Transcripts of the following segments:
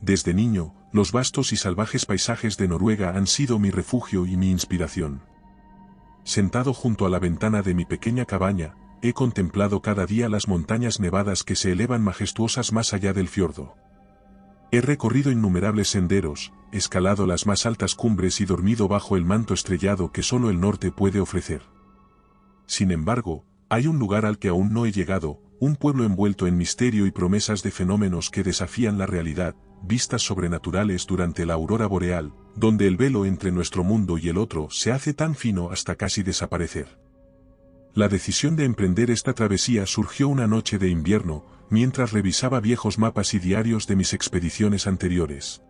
Desde niño, los vastos y salvajes paisajes de Noruega han sido mi refugio y mi inspiración. Sentado junto a la ventana de mi pequeña cabaña, he contemplado cada día las montañas nevadas que se elevan majestuosas más allá del fiordo. He recorrido innumerables senderos, escalado las más altas cumbres y dormido bajo el manto estrellado que solo el norte puede ofrecer. Sin embargo, hay un lugar al que aún no he llegado, un pueblo envuelto en misterio y promesas de fenómenos que desafían la realidad, vistas sobrenaturales durante la aurora boreal, donde el velo entre nuestro mundo y el otro se hace tan fino hasta casi desaparecer. La decisión de emprender esta travesía surgió una noche de invierno, mientras revisaba viejos mapas y diarios de mis expediciones anteriores.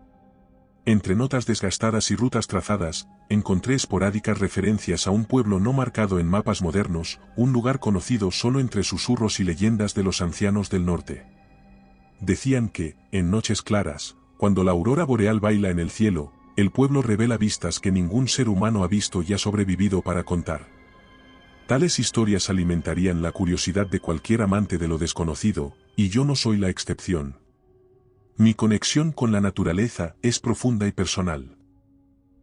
Entre notas desgastadas y rutas trazadas, encontré esporádicas referencias a un pueblo no marcado en mapas modernos, un lugar conocido solo entre susurros y leyendas de los ancianos del norte. Decían que, en noches claras, cuando la aurora boreal baila en el cielo, el pueblo revela vistas que ningún ser humano ha visto y ha sobrevivido para contar. Tales historias alimentarían la curiosidad de cualquier amante de lo desconocido, y yo no soy la excepción. Mi conexión con la naturaleza es profunda y personal.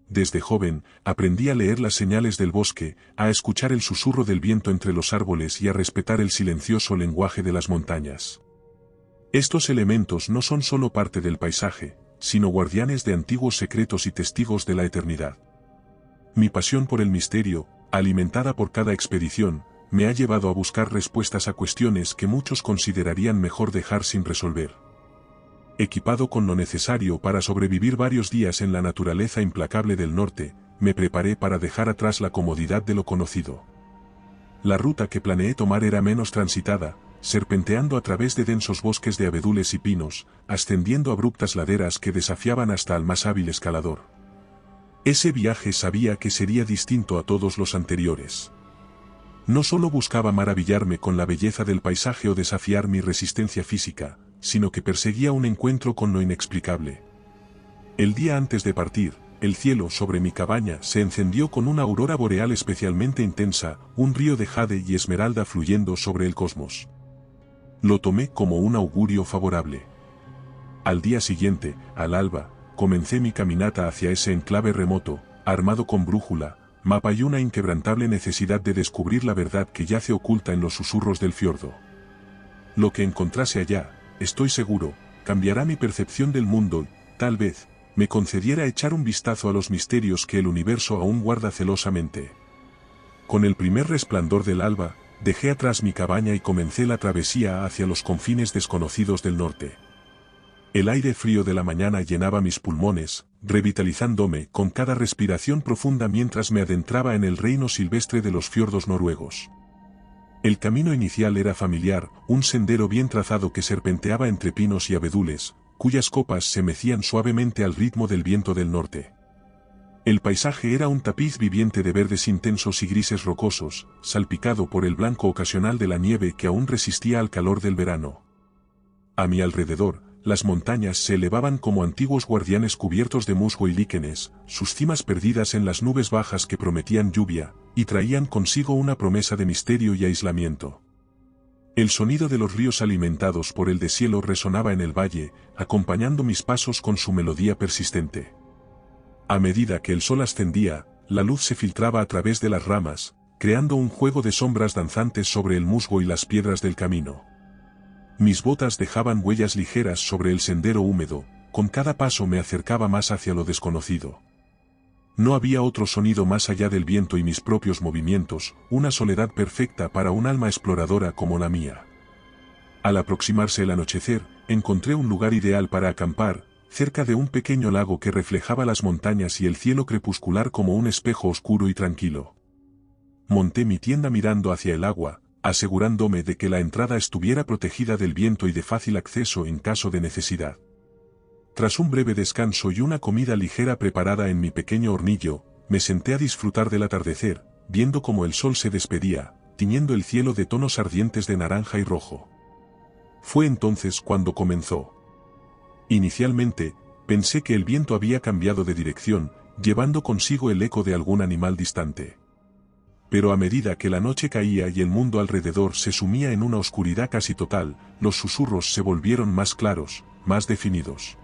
Desde joven, aprendí a leer las señales del bosque, a escuchar el susurro del viento entre los árboles y a respetar el silencioso lenguaje de las montañas. Estos elementos no son solo parte del paisaje, sino guardianes de antiguos secretos y testigos de la eternidad. Mi pasión por el misterio, alimentada por cada expedición, me ha llevado a buscar respuestas a cuestiones que muchos considerarían mejor dejar sin resolver. Equipado con lo necesario para sobrevivir varios días en la naturaleza implacable del norte, me preparé para dejar atrás la comodidad de lo conocido. La ruta que planeé tomar era menos transitada, serpenteando a través de densos bosques de abedules y pinos, ascendiendo abruptas laderas que desafiaban hasta al más hábil escalador. Ese viaje sabía que sería distinto a todos los anteriores. No solo buscaba maravillarme con la belleza del paisaje o desafiar mi resistencia física, sino que perseguía un encuentro con lo inexplicable. El día antes de partir, el cielo sobre mi cabaña se encendió con una aurora boreal especialmente intensa, un río de jade y esmeralda fluyendo sobre el cosmos. Lo tomé como un augurio favorable. Al día siguiente, al alba, comencé mi caminata hacia ese enclave remoto, armado con brújula, mapa y una inquebrantable necesidad de descubrir la verdad que yace oculta en los susurros del fiordo. Lo que encontrase allá, estoy seguro, cambiará mi percepción del mundo, tal vez, me concediera echar un vistazo a los misterios que el universo aún guarda celosamente. Con el primer resplandor del alba, dejé atrás mi cabaña y comencé la travesía hacia los confines desconocidos del norte. El aire frío de la mañana llenaba mis pulmones, revitalizándome con cada respiración profunda mientras me adentraba en el reino silvestre de los fiordos noruegos. El camino inicial era familiar, un sendero bien trazado que serpenteaba entre pinos y abedules, cuyas copas se mecían suavemente al ritmo del viento del norte. El paisaje era un tapiz viviente de verdes intensos y grises rocosos, salpicado por el blanco ocasional de la nieve que aún resistía al calor del verano. A mi alrededor, las montañas se elevaban como antiguos guardianes cubiertos de musgo y líquenes, sus cimas perdidas en las nubes bajas que prometían lluvia, y traían consigo una promesa de misterio y aislamiento. El sonido de los ríos alimentados por el deshielo resonaba en el valle, acompañando mis pasos con su melodía persistente. A medida que el sol ascendía, la luz se filtraba a través de las ramas, creando un juego de sombras danzantes sobre el musgo y las piedras del camino. Mis botas dejaban huellas ligeras sobre el sendero húmedo, con cada paso me acercaba más hacia lo desconocido. No había otro sonido más allá del viento y mis propios movimientos, una soledad perfecta para un alma exploradora como la mía. Al aproximarse el anochecer, encontré un lugar ideal para acampar, cerca de un pequeño lago que reflejaba las montañas y el cielo crepuscular como un espejo oscuro y tranquilo. Monté mi tienda mirando hacia el agua, asegurándome de que la entrada estuviera protegida del viento y de fácil acceso en caso de necesidad. Tras un breve descanso y una comida ligera preparada en mi pequeño hornillo, me senté a disfrutar del atardecer, viendo cómo el sol se despedía, tiñendo el cielo de tonos ardientes de naranja y rojo. Fue entonces cuando comenzó. Inicialmente, pensé que el viento había cambiado de dirección, llevando consigo el eco de algún animal distante. Pero a medida que la noche caía y el mundo alrededor se sumía en una oscuridad casi total, los susurros se volvieron más claros, más definidos.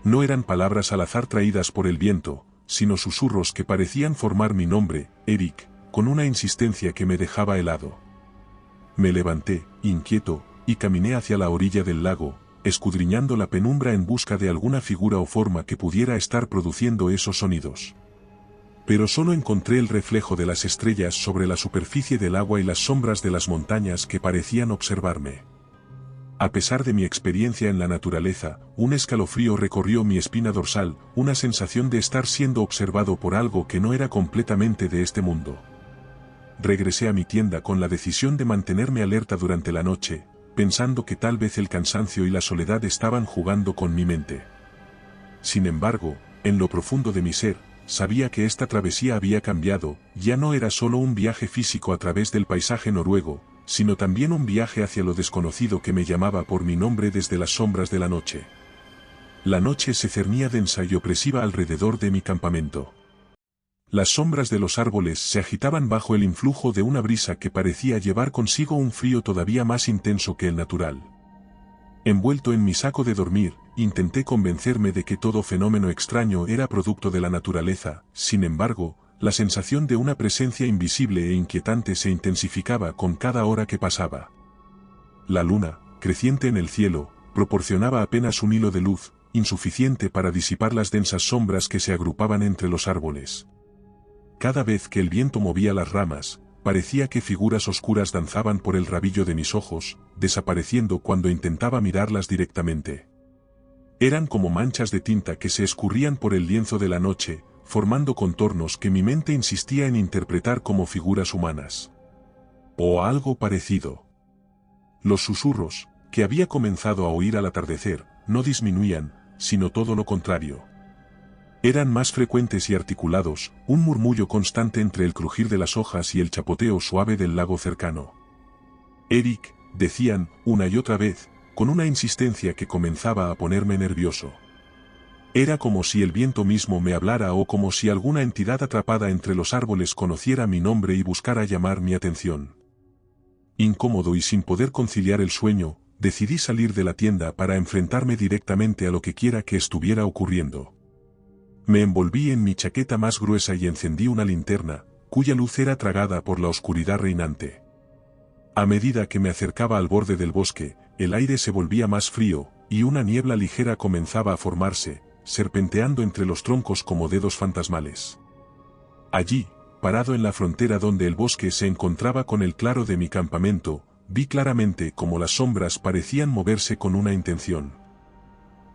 No eran palabras al azar traídas por el viento, sino susurros que parecían formar mi nombre, Eric, con una insistencia que me dejaba helado. Me levanté, inquieto, y caminé hacia la orilla del lago, escudriñando la penumbra en busca de alguna figura o forma que pudiera estar produciendo esos sonidos. Pero solo encontré el reflejo de las estrellas sobre la superficie del agua y las sombras de las montañas que parecían observarme. A pesar de mi experiencia en la naturaleza, un escalofrío recorrió mi espina dorsal, una sensación de estar siendo observado por algo que no era completamente de este mundo. Regresé a mi tienda con la decisión de mantenerme alerta durante la noche, pensando que tal vez el cansancio y la soledad estaban jugando con mi mente. Sin embargo, en lo profundo de mi ser, sabía que esta travesía había cambiado, ya no era solo un viaje físico a través del paisaje noruego, sino también un viaje hacia lo desconocido que me llamaba por mi nombre desde las sombras de la noche. La noche se cernía densa y opresiva alrededor de mi campamento. Las sombras de los árboles se agitaban bajo el influjo de una brisa que parecía llevar consigo un frío todavía más intenso que el natural. Envuelto en mi saco de dormir, intenté convencerme de que todo fenómeno extraño era producto de la naturaleza, sin embargo, la sensación de una presencia invisible e inquietante se intensificaba con cada hora que pasaba. La luna, creciente en el cielo, proporcionaba apenas un hilo de luz, insuficiente para disipar las densas sombras que se agrupaban entre los árboles. Cada vez que el viento movía las ramas, parecía que figuras oscuras danzaban por el rabillo de mis ojos, desapareciendo cuando intentaba mirarlas directamente. Eran como manchas de tinta que se escurrían por el lienzo de la noche, formando contornos que mi mente insistía en interpretar como figuras humanas. O algo parecido. Los susurros, que había comenzado a oír al atardecer, no disminuían, sino todo lo contrario. Eran más frecuentes y articulados, un murmullo constante entre el crujir de las hojas y el chapoteo suave del lago cercano. Eric, decían, una y otra vez, con una insistencia que comenzaba a ponerme nervioso. Era como si el viento mismo me hablara o como si alguna entidad atrapada entre los árboles conociera mi nombre y buscara llamar mi atención. Incómodo y sin poder conciliar el sueño, decidí salir de la tienda para enfrentarme directamente a lo que quiera que estuviera ocurriendo. Me envolví en mi chaqueta más gruesa y encendí una linterna, cuya luz era tragada por la oscuridad reinante. A medida que me acercaba al borde del bosque, el aire se volvía más frío, y una niebla ligera comenzaba a formarse, serpenteando entre los troncos como dedos fantasmales. Allí, parado en la frontera donde el bosque se encontraba con el claro de mi campamento, vi claramente cómo las sombras parecían moverse con una intención.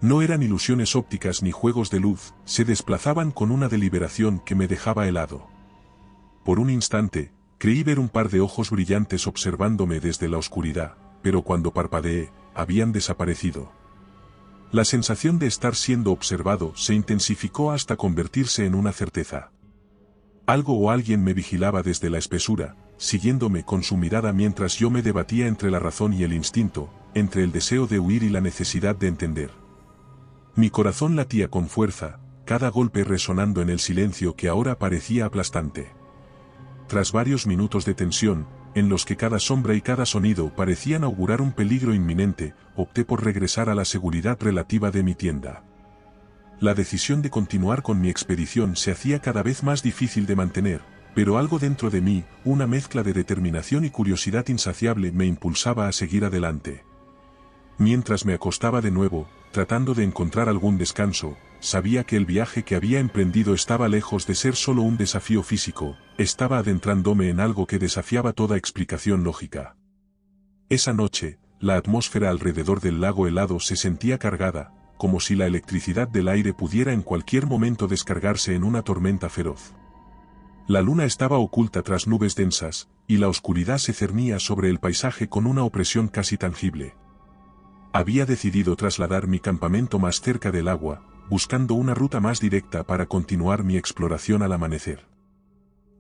No eran ilusiones ópticas ni juegos de luz, se desplazaban con una deliberación que me dejaba helado. Por un instante, creí ver un par de ojos brillantes observándome desde la oscuridad, pero cuando parpadeé, habían desaparecido. La sensación de estar siendo observado se intensificó hasta convertirse en una certeza. Algo o alguien me vigilaba desde la espesura, siguiéndome con su mirada mientras yo me debatía entre la razón y el instinto, entre el deseo de huir y la necesidad de entender. Mi corazón latía con fuerza, cada golpe resonando en el silencio que ahora parecía aplastante. Tras varios minutos de tensión, en los que cada sombra y cada sonido parecían augurar un peligro inminente, opté por regresar a la seguridad relativa de mi tienda. La decisión de continuar con mi expedición se hacía cada vez más difícil de mantener, pero algo dentro de mí, una mezcla de determinación y curiosidad insaciable me impulsaba a seguir adelante. Mientras me acostaba de nuevo, tratando de encontrar algún descanso, sabía que el viaje que había emprendido estaba lejos de ser solo un desafío físico, estaba adentrándome en algo que desafiaba toda explicación lógica. Esa noche, la atmósfera alrededor del lago helado se sentía cargada, como si la electricidad del aire pudiera en cualquier momento descargarse en una tormenta feroz. La luna estaba oculta tras nubes densas, y la oscuridad se cernía sobre el paisaje con una opresión casi tangible. Había decidido trasladar mi campamento más cerca del agua, buscando una ruta más directa para continuar mi exploración al amanecer.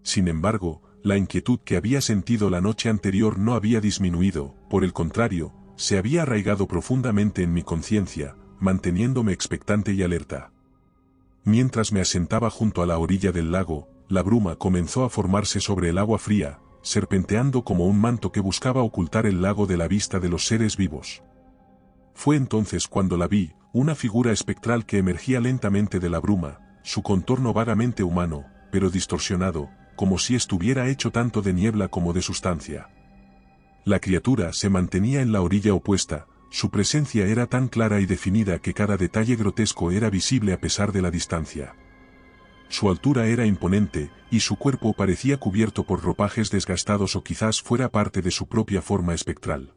Sin embargo, la inquietud que había sentido la noche anterior no había disminuido, por el contrario, se había arraigado profundamente en mi conciencia, manteniéndome expectante y alerta. Mientras me asentaba junto a la orilla del lago, la bruma comenzó a formarse sobre el agua fría, serpenteando como un manto que buscaba ocultar el lago de la vista de los seres vivos. Fue entonces cuando la vi, una figura espectral que emergía lentamente de la bruma, su contorno vagamente humano, pero distorsionado, como si estuviera hecho tanto de niebla como de sustancia. La criatura se mantenía en la orilla opuesta, su presencia era tan clara y definida que cada detalle grotesco era visible a pesar de la distancia. Su altura era imponente, y su cuerpo parecía cubierto por ropajes desgastados o quizás fuera parte de su propia forma espectral.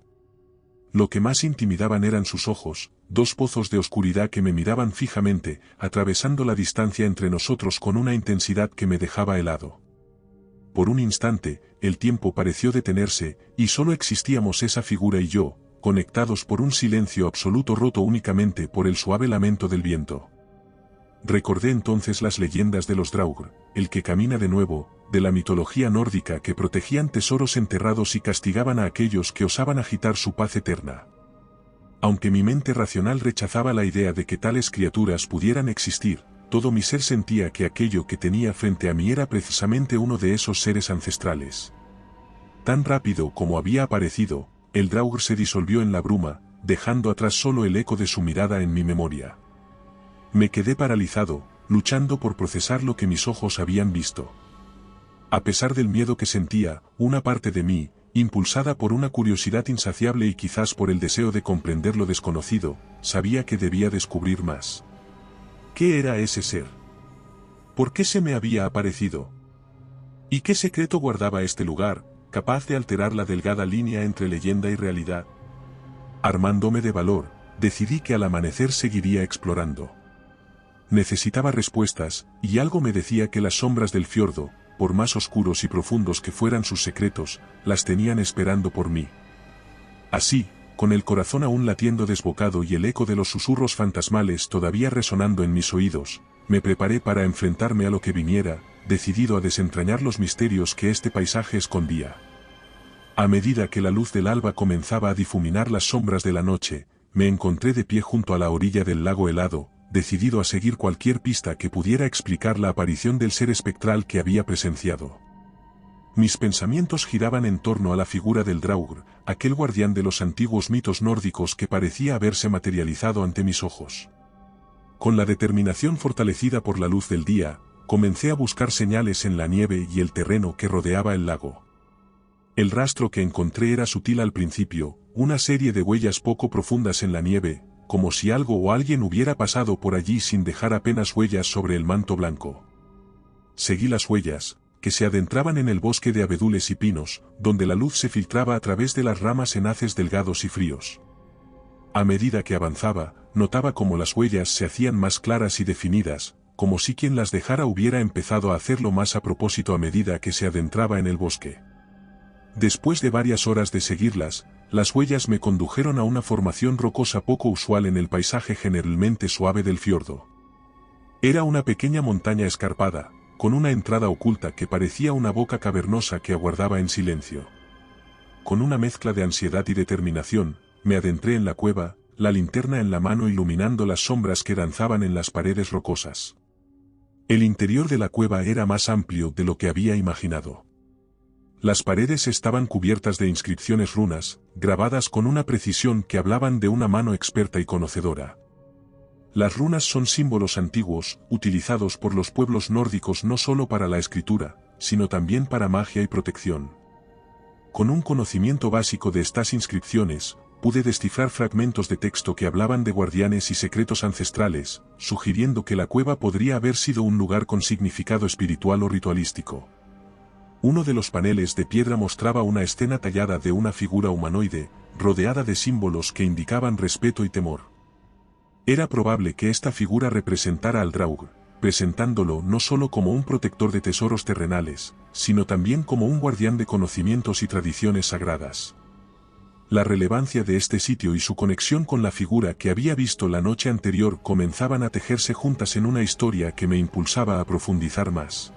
Lo que más intimidaban eran sus ojos, dos pozos de oscuridad que me miraban fijamente, atravesando la distancia entre nosotros con una intensidad que me dejaba helado. Por un instante, el tiempo pareció detenerse, y solo existíamos esa figura y yo, conectados por un silencio absoluto roto únicamente por el suave lamento del viento. Recordé entonces las leyendas de los Draugr, el que camina de nuevo, de la mitología nórdica que protegían tesoros enterrados y castigaban a aquellos que osaban agitar su paz eterna. Aunque mi mente racional rechazaba la idea de que tales criaturas pudieran existir, todo mi ser sentía que aquello que tenía frente a mí era precisamente uno de esos seres ancestrales. Tan rápido como había aparecido, el Draugr se disolvió en la bruma, dejando atrás solo el eco de su mirada en mi memoria. Me quedé paralizado, luchando por procesar lo que mis ojos habían visto. A pesar del miedo que sentía, una parte de mí, impulsada por una curiosidad insaciable y quizás por el deseo de comprender lo desconocido, sabía que debía descubrir más. ¿Qué era ese ser? ¿Por qué se me había aparecido? ¿Y qué secreto guardaba este lugar, capaz de alterar la delgada línea entre leyenda y realidad? Armándome de valor, decidí que al amanecer seguiría explorando. Necesitaba respuestas, y algo me decía que las sombras del fiordo, por más oscuros y profundos que fueran sus secretos, las tenían esperando por mí. Así, con el corazón aún latiendo desbocado y el eco de los susurros fantasmales todavía resonando en mis oídos, me preparé para enfrentarme a lo que viniera, decidido a desentrañar los misterios que este paisaje escondía. A medida que la luz del alba comenzaba a difuminar las sombras de la noche, me encontré de pie junto a la orilla del lago helado, decidido a seguir cualquier pista que pudiera explicar la aparición del ser espectral que había presenciado. Mis pensamientos giraban en torno a la figura del Draugr, aquel guardián de los antiguos mitos nórdicos que parecía haberse materializado ante mis ojos. Con la determinación fortalecida por la luz del día, comencé a buscar señales en la nieve y el terreno que rodeaba el lago. El rastro que encontré era sutil al principio, una serie de huellas poco profundas en la nieve, como si algo o alguien hubiera pasado por allí sin dejar apenas huellas sobre el manto blanco. Seguí las huellas, que se adentraban en el bosque de abedules y pinos, donde la luz se filtraba a través de las ramas en haces delgados y fríos. A medida que avanzaba, notaba cómo las huellas se hacían más claras y definidas, como si quien las dejara hubiera empezado a hacerlo más a propósito a medida que se adentraba en el bosque. Después de varias horas de seguirlas, las huellas me condujeron a una formación rocosa poco usual en el paisaje generalmente suave del fiordo. Era una pequeña montaña escarpada, con una entrada oculta que parecía una boca cavernosa que aguardaba en silencio. Con una mezcla de ansiedad y determinación, me adentré en la cueva, la linterna en la mano iluminando las sombras que danzaban en las paredes rocosas. El interior de la cueva era más amplio de lo que había imaginado. Las paredes estaban cubiertas de inscripciones runas, grabadas con una precisión que hablaban de una mano experta y conocedora. Las runas son símbolos antiguos, utilizados por los pueblos nórdicos no solo para la escritura, sino también para magia y protección. Con un conocimiento básico de estas inscripciones, pude descifrar fragmentos de texto que hablaban de guardianes y secretos ancestrales, sugiriendo que la cueva podría haber sido un lugar con significado espiritual o ritualístico. Uno de los paneles de piedra mostraba una escena tallada de una figura humanoide, rodeada de símbolos que indicaban respeto y temor. Era probable que esta figura representara al Draugr, presentándolo no solo como un protector de tesoros terrenales, sino también como un guardián de conocimientos y tradiciones sagradas. La relevancia de este sitio y su conexión con la figura que había visto la noche anterior comenzaban a tejerse juntas en una historia que me impulsaba a profundizar más.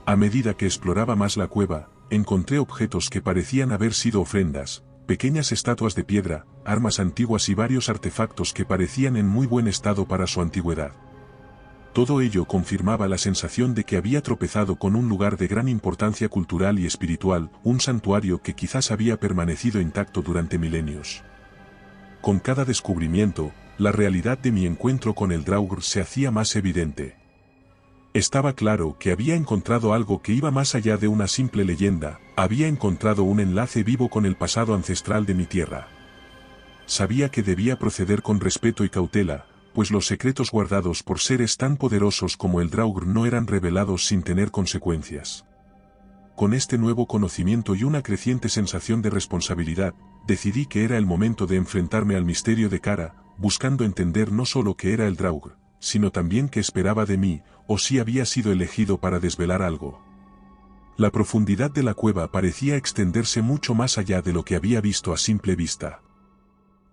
A medida que exploraba más la cueva, encontré objetos que parecían haber sido ofrendas, pequeñas estatuas de piedra, armas antiguas y varios artefactos que parecían en muy buen estado para su antigüedad. Todo ello confirmaba la sensación de que había tropezado con un lugar de gran importancia cultural y espiritual, un santuario que quizás había permanecido intacto durante milenios. Con cada descubrimiento, la realidad de mi encuentro con el Draugr se hacía más evidente. Estaba claro que había encontrado algo que iba más allá de una simple leyenda, había encontrado un enlace vivo con el pasado ancestral de mi tierra. Sabía que debía proceder con respeto y cautela, pues los secretos guardados por seres tan poderosos como el Draugr no eran revelados sin tener consecuencias. Con este nuevo conocimiento y una creciente sensación de responsabilidad, decidí que era el momento de enfrentarme al misterio de cara, buscando entender no solo qué era el Draugr, sino también qué esperaba de mí, o si había sido elegido para desvelar algo. La profundidad de la cueva parecía extenderse mucho más allá de lo que había visto a simple vista.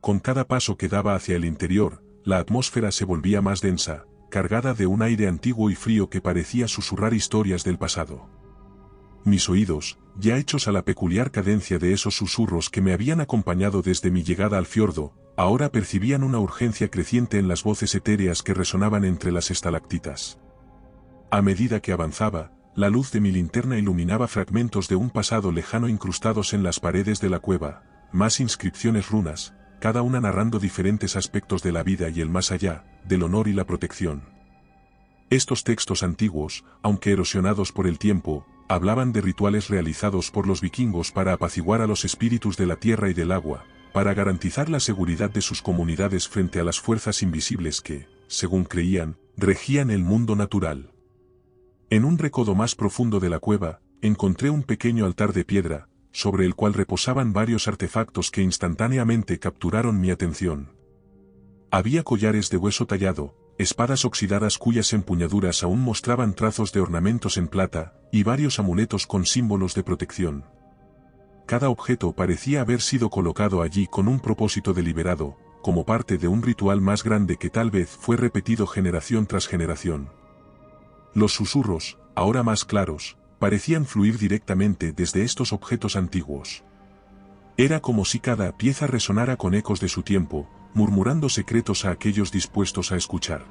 Con cada paso que daba hacia el interior, la atmósfera se volvía más densa, cargada de un aire antiguo y frío que parecía susurrar historias del pasado. Mis oídos, ya hechos a la peculiar cadencia de esos susurros que me habían acompañado desde mi llegada al fiordo, ahora percibían una urgencia creciente en las voces etéreas que resonaban entre las estalactitas. A medida que avanzaba, la luz de mi linterna iluminaba fragmentos de un pasado lejano incrustados en las paredes de la cueva, más inscripciones runas, cada una narrando diferentes aspectos de la vida y el más allá, del honor y la protección. Estos textos antiguos, aunque erosionados por el tiempo, hablaban de rituales realizados por los vikingos para apaciguar a los espíritus de la tierra y del agua, para garantizar la seguridad de sus comunidades frente a las fuerzas invisibles que, según creían, regían el mundo natural. En un recodo más profundo de la cueva, encontré un pequeño altar de piedra, sobre el cual reposaban varios artefactos que instantáneamente capturaron mi atención. Había collares de hueso tallado, espadas oxidadas cuyas empuñaduras aún mostraban trazos de ornamentos en plata, y varios amuletos con símbolos de protección. Cada objeto parecía haber sido colocado allí con un propósito deliberado, como parte de un ritual más grande que tal vez fue repetido generación tras generación. Los susurros, ahora más claros, parecían fluir directamente desde estos objetos antiguos. Era como si cada pieza resonara con ecos de su tiempo, murmurando secretos a aquellos dispuestos a escuchar.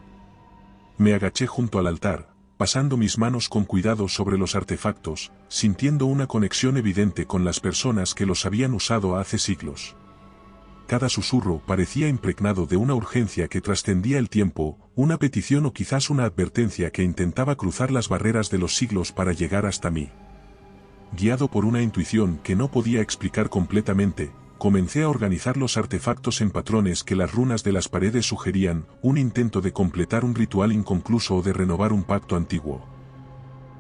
Me agaché junto al altar, pasando mis manos con cuidado sobre los artefactos, sintiendo una conexión evidente con las personas que los habían usado hace siglos. Cada susurro parecía impregnado de una urgencia que trascendía el tiempo, una petición o quizás una advertencia que intentaba cruzar las barreras de los siglos para llegar hasta mí. Guiado por una intuición que no podía explicar completamente, comencé a organizar los artefactos en patrones que las runas de las paredes sugerían, un intento de completar un ritual inconcluso o de renovar un pacto antiguo.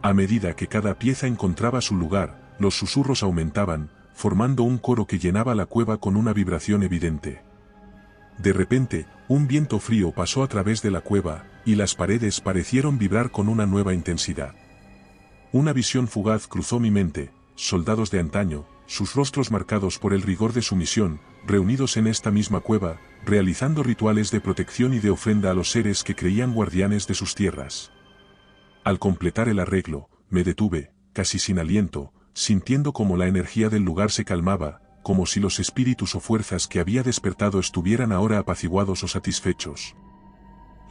A medida que cada pieza encontraba su lugar, los susurros aumentaban, formando un coro que llenaba la cueva con una vibración evidente. De repente, un viento frío pasó a través de la cueva, y las paredes parecieron vibrar con una nueva intensidad. Una visión fugaz cruzó mi mente, soldados de antaño, sus rostros marcados por el rigor de su misión, reunidos en esta misma cueva, realizando rituales de protección y de ofrenda a los seres que creían guardianes de sus tierras. Al completar el arreglo, me detuve, casi sin aliento, sintiendo como la energía del lugar se calmaba, como si los espíritus o fuerzas que había despertado estuvieran ahora apaciguados o satisfechos.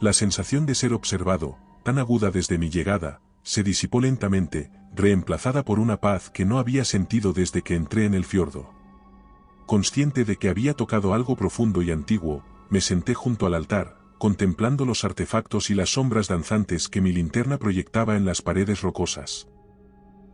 La sensación de ser observado, tan aguda desde mi llegada, se disipó lentamente, reemplazada por una paz que no había sentido desde que entré en el fiordo. Consciente de que había tocado algo profundo y antiguo, me senté junto al altar, contemplando los artefactos y las sombras danzantes que mi linterna proyectaba en las paredes rocosas.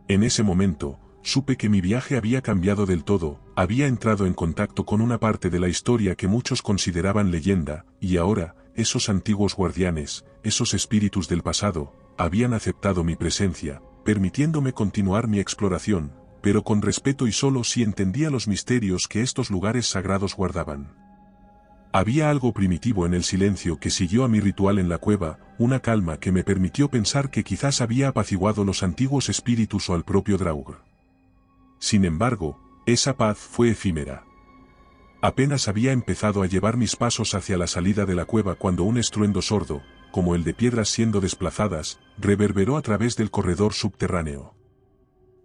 En ese momento, supe que mi viaje había cambiado del todo, había entrado en contacto con una parte de la historia que muchos consideraban leyenda, y ahora, esos antiguos guardianes, esos espíritus del pasado, habían aceptado mi presencia, permitiéndome continuar mi exploración, pero con respeto y solo si entendía los misterios que estos lugares sagrados guardaban. Había algo primitivo en el silencio que siguió a mi ritual en la cueva, una calma que me permitió pensar que quizás había apaciguado los antiguos espíritus o al propio Draugr. Sin embargo, esa paz fue efímera. Apenas había empezado a llevar mis pasos hacia la salida de la cueva cuando un estruendo sordo, como el de piedras siendo desplazadas, reverberó a través del corredor subterráneo.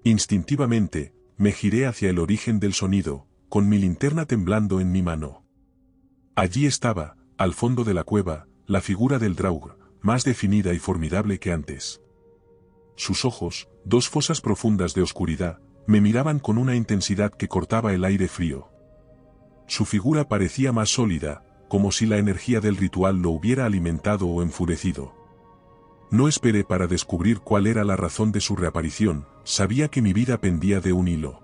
Instintivamente, me giré hacia el origen del sonido, con mi linterna temblando en mi mano. Allí estaba, al fondo de la cueva, la figura del Draugr, más definida y formidable que antes. Sus ojos, dos fosas profundas de oscuridad, me miraban con una intensidad que cortaba el aire frío. Su figura parecía más sólida, como si la energía del ritual lo hubiera alimentado o enfurecido. No esperé para descubrir cuál era la razón de su reaparición, sabía que mi vida pendía de un hilo.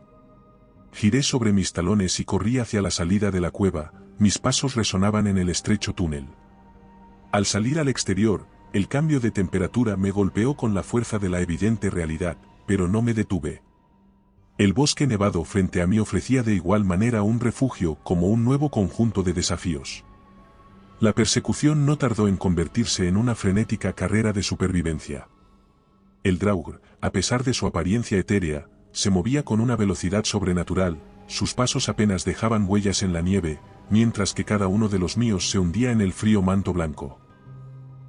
Giré sobre mis talones y corrí hacia la salida de la cueva, mis pasos resonaban en el estrecho túnel. Al salir al exterior, el cambio de temperatura me golpeó con la fuerza de la evidente realidad, pero no me detuve. El bosque nevado frente a mí ofrecía de igual manera un refugio como un nuevo conjunto de desafíos. La persecución no tardó en convertirse en una frenética carrera de supervivencia. El Draugr, a pesar de su apariencia etérea, se movía con una velocidad sobrenatural, sus pasos apenas dejaban huellas en la nieve, mientras que cada uno de los míos se hundía en el frío manto blanco.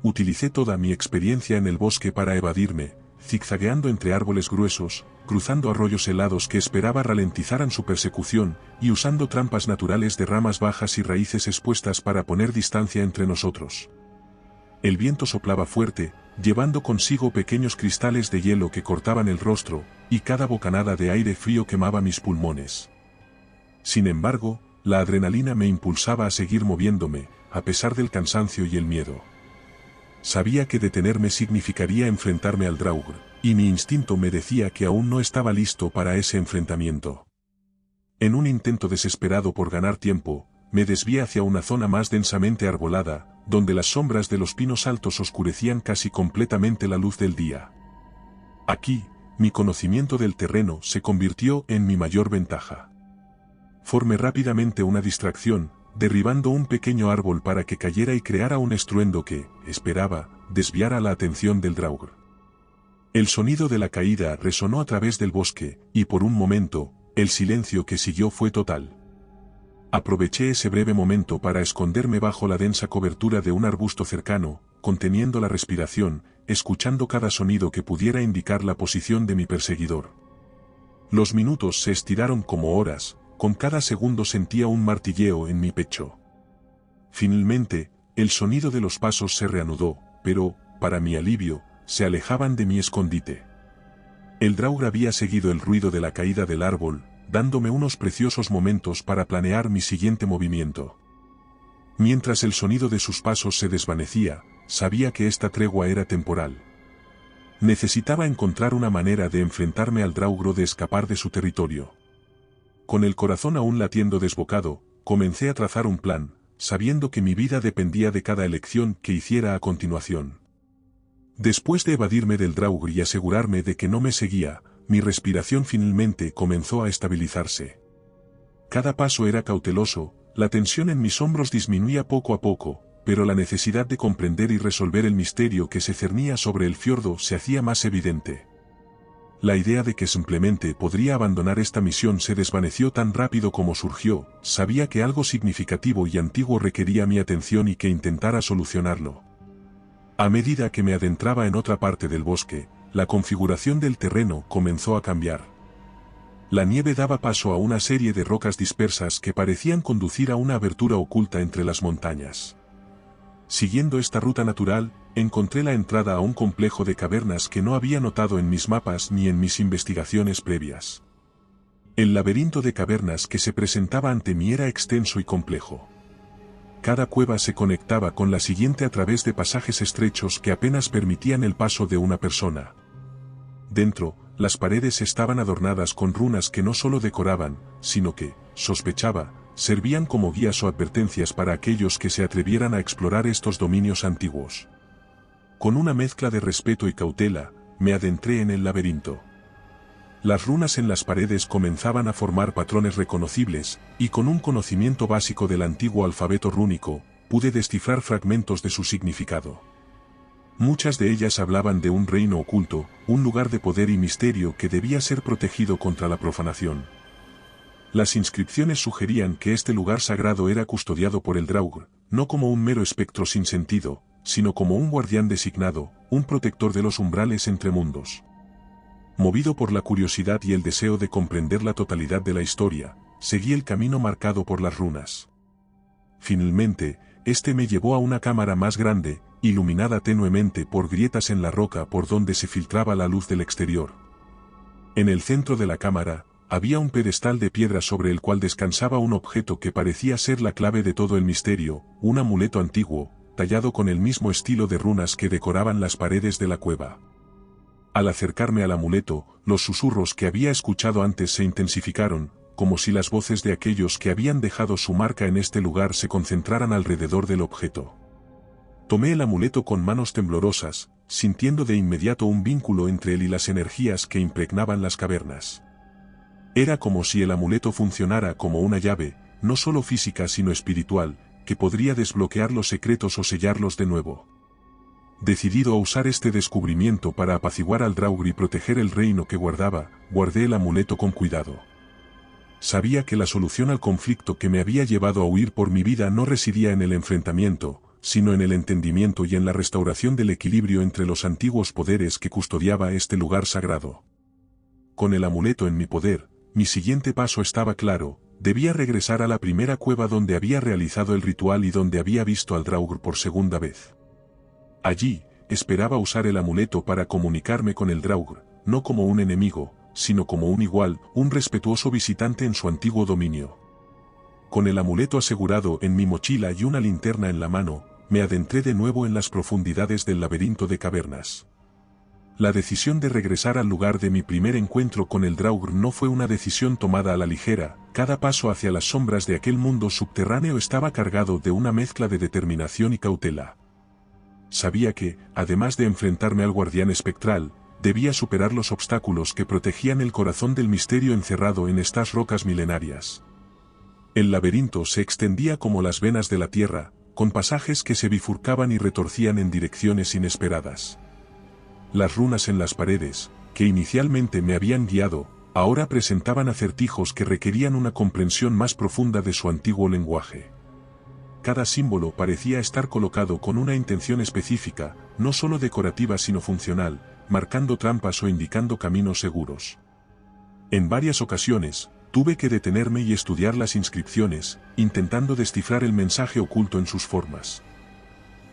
Utilicé toda mi experiencia en el bosque para evadirme, zigzagueando entre árboles gruesos, cruzando arroyos helados que esperaba ralentizaran su persecución, y usando trampas naturales de ramas bajas y raíces expuestas para poner distancia entre nosotros. El viento soplaba fuerte, llevando consigo pequeños cristales de hielo que cortaban el rostro, y cada bocanada de aire frío quemaba mis pulmones. Sin embargo, la adrenalina me impulsaba a seguir moviéndome, a pesar del cansancio y el miedo. Sabía que detenerme significaría enfrentarme al Draugr, y mi instinto me decía que aún no estaba listo para ese enfrentamiento. En un intento desesperado por ganar tiempo, me desvié hacia una zona más densamente arbolada, donde las sombras de los pinos altos oscurecían casi completamente la luz del día. Aquí, mi conocimiento del terreno se convirtió en mi mayor ventaja. Formé rápidamente una distracción, derribando un pequeño árbol para que cayera y creara un estruendo que, esperaba, desviara la atención del Draugr. El sonido de la caída resonó a través del bosque, y por un momento, el silencio que siguió fue total. Aproveché ese breve momento para esconderme bajo la densa cobertura de un arbusto cercano, conteniendo la respiración, escuchando cada sonido que pudiera indicar la posición de mi perseguidor. Los minutos se estiraron como horas, con cada segundo sentía un martilleo en mi pecho. Finalmente, el sonido de los pasos se reanudó, pero, para mi alivio, se alejaban de mi escondite. El Draugr había seguido el ruido de la caída del árbol, dándome unos preciosos momentos para planear mi siguiente movimiento. Mientras el sonido de sus pasos se desvanecía, sabía que esta tregua era temporal. Necesitaba encontrar una manera de enfrentarme al Draugr, de escapar de su territorio. Con el corazón aún latiendo desbocado, comencé a trazar un plan, sabiendo que mi vida dependía de cada elección que hiciera a continuación. Después de evadirme del Draugr y asegurarme de que no me seguía, mi respiración finalmente comenzó a estabilizarse. Cada paso era cauteloso, la tensión en mis hombros disminuía poco a poco, pero la necesidad de comprender y resolver el misterio que se cernía sobre el fiordo se hacía más evidente. La idea de que simplemente podría abandonar esta misión se desvaneció tan rápido como surgió, sabía que algo significativo y antiguo requería mi atención y que intentara solucionarlo. A medida que me adentraba en otra parte del bosque, la configuración del terreno comenzó a cambiar. La nieve daba paso a una serie de rocas dispersas que parecían conducir a una abertura oculta entre las montañas. Siguiendo esta ruta natural, encontré la entrada a un complejo de cavernas que no había notado en mis mapas ni en mis investigaciones previas. El laberinto de cavernas que se presentaba ante mí era extenso y complejo. Cada cueva se conectaba con la siguiente a través de pasajes estrechos que apenas permitían el paso de una persona. Dentro, las paredes estaban adornadas con runas que no solo decoraban, sino que, sospechaba, servían como guías o advertencias para aquellos que se atrevieran a explorar estos dominios antiguos. Con una mezcla de respeto y cautela, me adentré en el laberinto. Las runas en las paredes comenzaban a formar patrones reconocibles, y con un conocimiento básico del antiguo alfabeto rúnico, pude descifrar fragmentos de su significado. Muchas de ellas hablaban de un reino oculto, un lugar de poder y misterio que debía ser protegido contra la profanación. Las inscripciones sugerían que este lugar sagrado era custodiado por el Draugr, no como un mero espectro sin sentido, sino como un guardián designado, un protector de los umbrales entre mundos. Movido por la curiosidad y el deseo de comprender la totalidad de la historia, seguí el camino marcado por las runas. Finalmente, este me llevó a una cámara más grande, iluminada tenuemente por grietas en la roca por donde se filtraba la luz del exterior. En el centro de la cámara, había un pedestal de piedra sobre el cual descansaba un objeto que parecía ser la clave de todo el misterio, un amuleto antiguo, tallado con el mismo estilo de runas que decoraban las paredes de la cueva. Al acercarme al amuleto, los susurros que había escuchado antes se intensificaron, como si las voces de aquellos que habían dejado su marca en este lugar se concentraran alrededor del objeto. Tomé el amuleto con manos temblorosas, sintiendo de inmediato un vínculo entre él y las energías que impregnaban las cavernas. Era como si el amuleto funcionara como una llave, no solo física sino espiritual, que podría desbloquear los secretos o sellarlos de nuevo. Decidido a usar este descubrimiento para apaciguar al Draugr y proteger el reino que guardaba, guardé el amuleto con cuidado. Sabía que la solución al conflicto que me había llevado a huir por mi vida no residía en el enfrentamiento, sino en el entendimiento y en la restauración del equilibrio entre los antiguos poderes que custodiaba este lugar sagrado. Con el amuleto en mi poder, mi siguiente paso estaba claro: debía regresar a la primera cueva donde había realizado el ritual y donde había visto al Draugr por segunda vez. Allí, esperaba usar el amuleto para comunicarme con el Draugr, no como un enemigo, sino como un igual, un respetuoso visitante en su antiguo dominio. Con el amuleto asegurado en mi mochila y una linterna en la mano, me adentré de nuevo en las profundidades del laberinto de cavernas. La decisión de regresar al lugar de mi primer encuentro con el Draugr no fue una decisión tomada a la ligera. Cada paso hacia las sombras de aquel mundo subterráneo estaba cargado de una mezcla de determinación y cautela. Sabía que, además de enfrentarme al guardián espectral, debía superar los obstáculos que protegían el corazón del misterio encerrado en estas rocas milenarias. El laberinto se extendía como las venas de la tierra, con pasajes que se bifurcaban y retorcían en direcciones inesperadas. Las runas en las paredes, que inicialmente me habían guiado, ahora presentaban acertijos que requerían una comprensión más profunda de su antiguo lenguaje. Cada símbolo parecía estar colocado con una intención específica, no solo decorativa sino funcional, marcando trampas o indicando caminos seguros. En varias ocasiones, tuve que detenerme y estudiar las inscripciones, intentando descifrar el mensaje oculto en sus formas.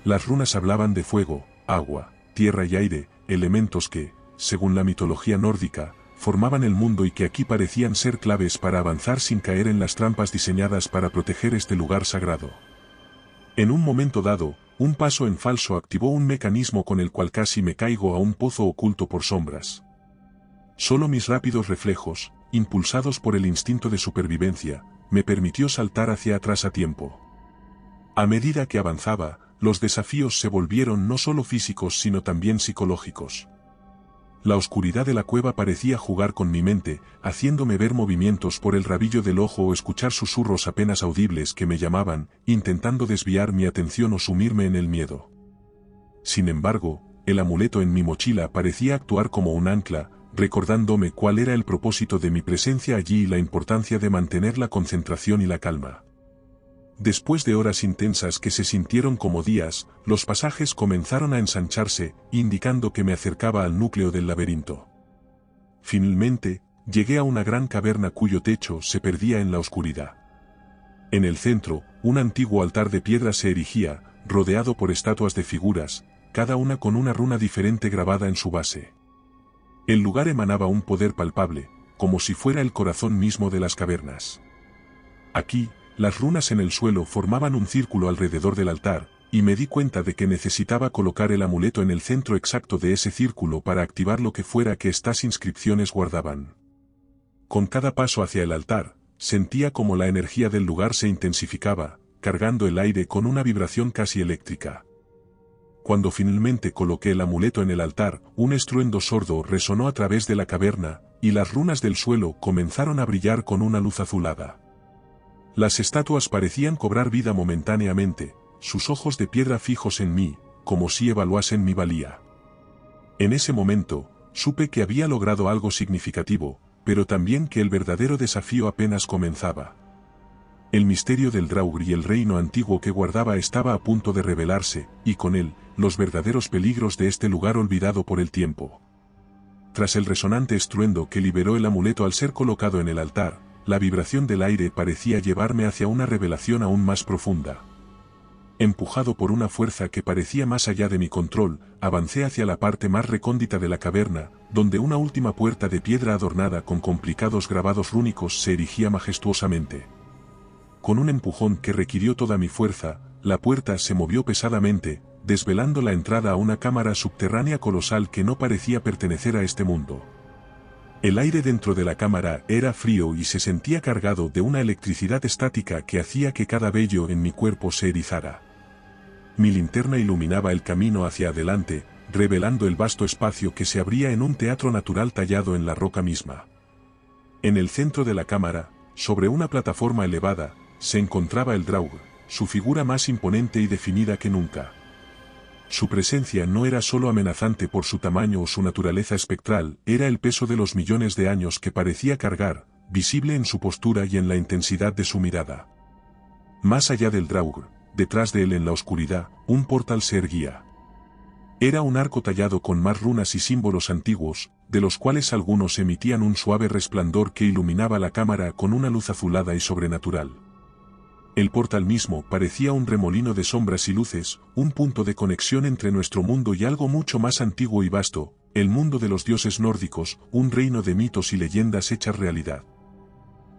Las runas hablaban de fuego, agua, tierra y aire, elementos que, según la mitología nórdica, formaban el mundo y que aquí parecían ser claves para avanzar sin caer en las trampas diseñadas para proteger este lugar sagrado. En un momento dado, un paso en falso activó un mecanismo con el cual casi me caigo a un pozo oculto por sombras. Solo mis rápidos reflejos, impulsados por el instinto de supervivencia, me permitió saltar hacia atrás a tiempo. A medida que avanzaba, los desafíos se volvieron no solo físicos sino también psicológicos. La oscuridad de la cueva parecía jugar con mi mente, haciéndome ver movimientos por el rabillo del ojo o escuchar susurros apenas audibles que me llamaban, intentando desviar mi atención o sumirme en el miedo. Sin embargo, el amuleto en mi mochila parecía actuar como un ancla, recordándome cuál era el propósito de mi presencia allí y la importancia de mantener la concentración y la calma. Después de horas intensas que se sintieron como días, los pasajes comenzaron a ensancharse, indicando que me acercaba al núcleo del laberinto. Finalmente, llegué a una gran caverna cuyo techo se perdía en la oscuridad. En el centro, un antiguo altar de piedra se erigía, rodeado por estatuas de figuras, cada una con una runa diferente grabada en su base. El lugar emanaba un poder palpable, como si fuera el corazón mismo de las cavernas. Aquí, las runas en el suelo formaban un círculo alrededor del altar, y me di cuenta de que necesitaba colocar el amuleto en el centro exacto de ese círculo para activar lo que fuera que estas inscripciones guardaban. Con cada paso hacia el altar, sentía como la energía del lugar se intensificaba, cargando el aire con una vibración casi eléctrica. Cuando finalmente coloqué el amuleto en el altar, un estruendo sordo resonó a través de la caverna, y las runas del suelo comenzaron a brillar con una luz azulada. Las estatuas parecían cobrar vida momentáneamente, sus ojos de piedra fijos en mí, como si evaluasen mi valía. En ese momento, supe que había logrado algo significativo, pero también que el verdadero desafío apenas comenzaba. El misterio del Draugr y el reino antiguo que guardaba estaba a punto de revelarse, y con él, los verdaderos peligros de este lugar olvidado por el tiempo. Tras el resonante estruendo que liberó el amuleto al ser colocado en el altar, la vibración del aire parecía llevarme hacia una revelación aún más profunda. Empujado por una fuerza que parecía más allá de mi control, avancé hacia la parte más recóndita de la caverna, donde una última puerta de piedra adornada con complicados grabados rúnicos se erigía majestuosamente. Con un empujón que requirió toda mi fuerza, la puerta se movió pesadamente, desvelando la entrada a una cámara subterránea colosal que no parecía pertenecer a este mundo. El aire dentro de la cámara era frío y se sentía cargado de una electricidad estática que hacía que cada vello en mi cuerpo se erizara. Mi linterna iluminaba el camino hacia adelante, revelando el vasto espacio que se abría en un teatro natural tallado en la roca misma. En el centro de la cámara, sobre una plataforma elevada, se encontraba el Draugr, su figura más imponente y definida que nunca. Su presencia no era solo amenazante por su tamaño o su naturaleza espectral, era el peso de los millones de años que parecía cargar, visible en su postura y en la intensidad de su mirada. Más allá del Draugr, detrás de él en la oscuridad, un portal se erguía. Era un arco tallado con más runas y símbolos antiguos, de los cuales algunos emitían un suave resplandor que iluminaba la cámara con una luz azulada y sobrenatural. El portal mismo parecía un remolino de sombras y luces, un punto de conexión entre nuestro mundo y algo mucho más antiguo y vasto, el mundo de los dioses nórdicos, un reino de mitos y leyendas hechas realidad.